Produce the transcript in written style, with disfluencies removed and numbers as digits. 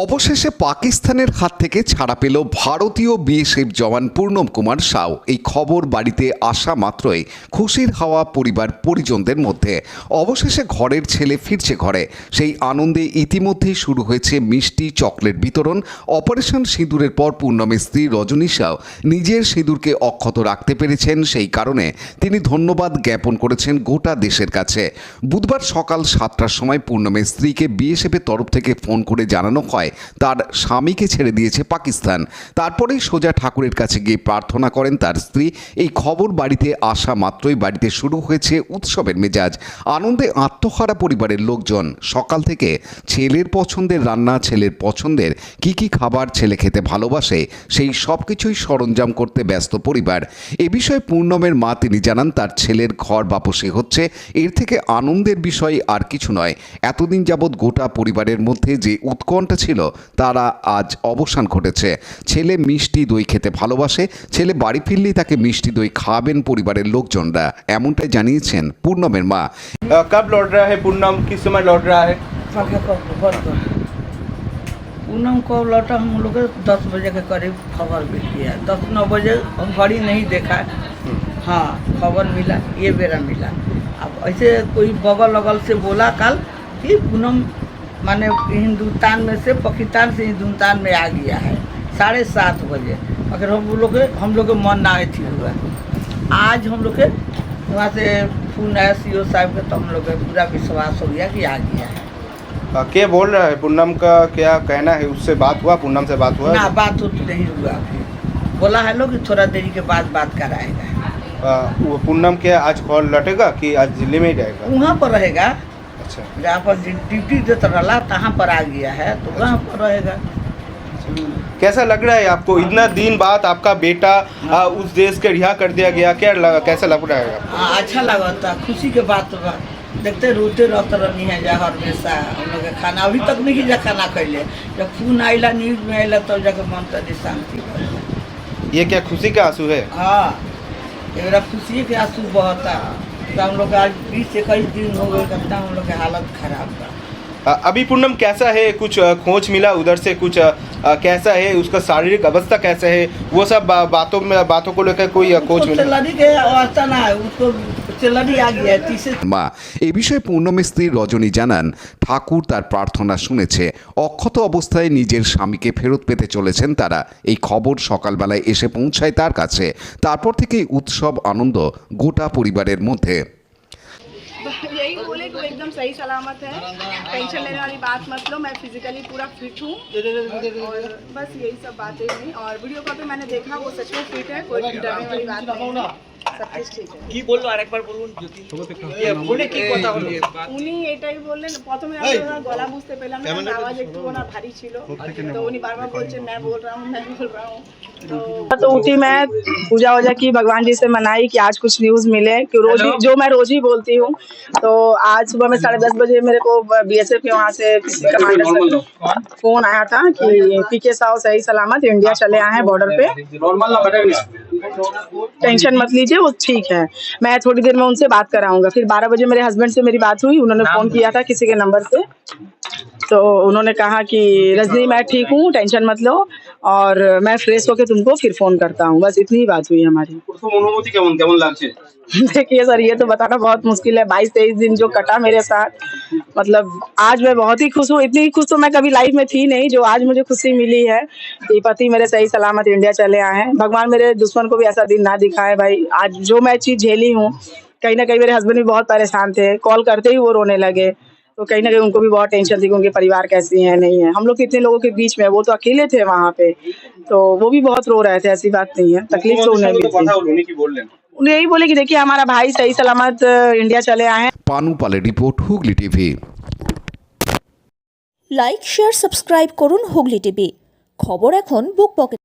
অবশেষে পাকিস্তানের হাত থেকে ছাড়া পেল ভারতীয় বিএসএফ জওয়ান পূর্ণম কুমার সাউ। এই খবর বাড়িতে আসা মাত্রই খুশির হাওয়া পরিবার পরিজনদের মধ্যে। অবশেষে ঘরের ছেলে ফিরছে ঘরে। সেই আনন্দে ইতিমধ্যেই শুরু হয়েছে মিষ্টি চকলেট বিতরণ। অপারেশন সিঁদুরের পর পূর্ণমের স্ত্রী রজনী সাউ নিজের সিঁদুরকে অক্ষত রাখতে পেরেছেন। সেই কারণে তিনি ধন্যবাদ জ্ঞাপন করেছেন গোটা দেশের কাছে। বুধবার সকাল 7টার সময় পূর্ণমের স্ত্রীকে বিএসএফের তরফ থেকে ফোন করে জানানো হয় তার স্বামীকে ছেড়ে দিয়েছে পাকিস্তান। তারপরেই সোজা ঠাকুরের কাছে গিয়ে প্রার্থনা করেন তার স্ত্রী। এই খবর বাড়িতে আসা মাত্রই বাড়িতে শুরু হয়েছে উৎসবের মেজাজ। আনন্দে আত্মহারা পরিবারের লোকজন। সকাল থেকে ছেলের পছন্দের রান্না, ছেলের পছন্দের কি খাবার ছেলে খেতে ভালোবাসে সেই সব কিছুই সরঞ্জাম করতে ব্যস্ত পরিবার। এ বিষয়ে পূর্ণমের মা তিনি জানান তার ছেলের ঘর বাপসি হচ্ছে। এর থেকে আনন্দের বিষয় আর কিছু নয়। এতদিন যাবৎ গোটা পরিবারের মধ্যে যে উৎকণ্ঠা ছিল তারা আজ অবসান ঘটেছে। ছেলে মিষ্টি দই খেতে ভালোবাসে। ছেলে বাড়ি ফিরলেই তাকে মিষ্টি দই খাওয়াবেন পরিবারের লোকজনরা, এমনটাই জানিয়েছেন পূর্ণমের মা। कब लौट रहा है पूनम, किस समय लौट रहा है? पूनम को लौटा हम लोग 10 बजे के करीब खबर मिली है। 10-9 बजे हम घड़ी नहीं देखा। हाँ, खबर मिला, ये बेरा मिला। अब ऐसे कोई बगल अगल से बोला कल कि पूनम माने हिंदुस्तान में से पाकिस्तान से हिंदुस्तान में आ गया है 7:30 बजे। अगर हम लोग के मन ना थी हुआ। आज हम लोग के वहाँ से फोन आया सीओ साहब के, तो हम लोग का पूरा विश्वास हो गया कि आ गया है। क्या बोल रहा है पूनम का, क्या कहना है? उससे बात हुआ, पूनम से बात हुआ? ना, बात तो नहीं हुआ अभी। बोला है लोग कि थोड़ा देरी के बाद बात कराएगा। वो पूनम क्या आज कॉल लौटेगा कि आज दिल्ली में ही रहेगा? वहाँ पर रहेगा। अच्छा, जहाँ पर ड्यूटी देता रहा तहाँ पर आ गया है, तो वहाँ पर रहेगा। कैसा लग रहा है आपको? इतना दिन बाद आपका बेटा उस देश के रिहा कर दिया गया, कैसा लग रहा है आपको? अच्छा लगा था, खुशी के बात बा। देखते रोते रहते रहनी है जा हमेशा हम लोग के खाना अभी तक नहीं जा खाना खैले। जब फोन आइला न्यूज में आइला तब जाके मन तनी शांति भइल। ये क्या खुशी का आंसू है? हाँ, मेरा खुशी के आंसू बहता। तो हम लोग आज 20-21 दिन हो गए, कितना हम लोग के हालत खराब बा। अभी पूनम कैसा है? कुछ खोज मिला उधर से? कुछ कैसा है उसका शारीरिक अवस्था, कैसा है वो सब बातों को लेकर कोई खोज मिला? लड़ी के अवस्था ना है, उसको लड़ी आ गया है 30 মা এই বিষয়ে পূর্ণমের স্ত্রী রজনী জানান ঠাকুর তার প্রার্থনা শুনেছে। অক্ষত অবস্থায় নিজের স্বামীকে ফেরত পেতে চলেছেন তারা। এই খবর সকালবেলায় এসে পৌঁছায় তার কাছে। তারপর থেকেই উৎসব আনন্দ গোটা পরিবারের মধ্যে। यही बोले कि वो एकदम सही सलामत है, टेंशन लेने वाली बात मत लो, मैं फिजिकली पूरा फिट हूँ और बस यही सब बातें हुई। और वीडियो कॉल पे मैंने देखा वो सच में फिट है, कोई डरने वाली बात नहीं है, सब कुछ ठीक है। কি বললো আরেকবার বলুন জ্যোতি, ফোনে কি কথা হলো? উনি এটাই বললেন, প্রথমে আমি ওনার গলা বুঝতে পেলাম না, কারণ আওয়াজ একটু ওনার ভারী ছিল, তো উনি বারবার বলছেন मैं बोल रहा हूँ मैं बोल रहा हूँ। तो उठी मैं पूजा वूजा की, भगवान जी से मनाई कि आज कुछ न्यूज मिले कि रोज ही, जो मैं रोज ही बोलती हूँ। तो आज सुबह में 10:30 बजे मेरे को बीएसएफ के वहाँ से किसी कमांडर से फोन आया था कि पीके साहु सही सलामत इंडिया चले आए हैं बॉर्डर पे, टेंशन मत लीजिए, वो ठीक है। मैं थोड़ी देर में उनसे बात कराऊंगा। फिर 12 बजे मेरे हस्बैंड से मेरी बात हुई, उन्होंने फोन किया था किसी के नंबर से, तो उन्होंने कहा कि रजनी मैं ठीक हूँ, टेंशन मत लो और मैं फ्रेश होके तुमको फिर फोन करता हूँ। बस इतनी ही बात हुई हमारी। অনুভূতি কেমন লাগছে? देखिए सर, ये तो बताना बहुत मुश्किल है। 22-23 दिन जो कटा मेरे साथ, मतलब आज मैं बहुत ही खुश हूँ। इतनी खुश तो मैं कभी लाइफ में थी नहीं जो आज मुझे खुशी मिली है कि पति मेरे सही सलामत इंडिया चले आए हैं। भगवान मेरे दुश्मन को भी ऐसा दिन ना दिखाए भाई। आज जो मैं चीज़ झेली हूँ, कहीं ना कहीं मेरे हस्बैंड भी बहुत परेशान थे, कॉल करते ही वो रोने लगे, तो कहीं ना कहीं उनको भी बहुत टेंशन थी कि उनके परिवार कैसी है नहीं है। हम लोग कितने लोगों के बीच में, वो तो अकेले थे वहाँ पे, तो वो भी बहुत रो रहे थे, ऐसी बात नहीं है, तकलीफ तो उन्हें भी थी। उन्हें यही बोले कि देखिए हमारा भाई सही सलामत इंडिया चले आए हैं। পানু পালের report, Hooghly TV. Like share subscribe করুন হুগলি টিভি। খবর এখন বুক পকেট।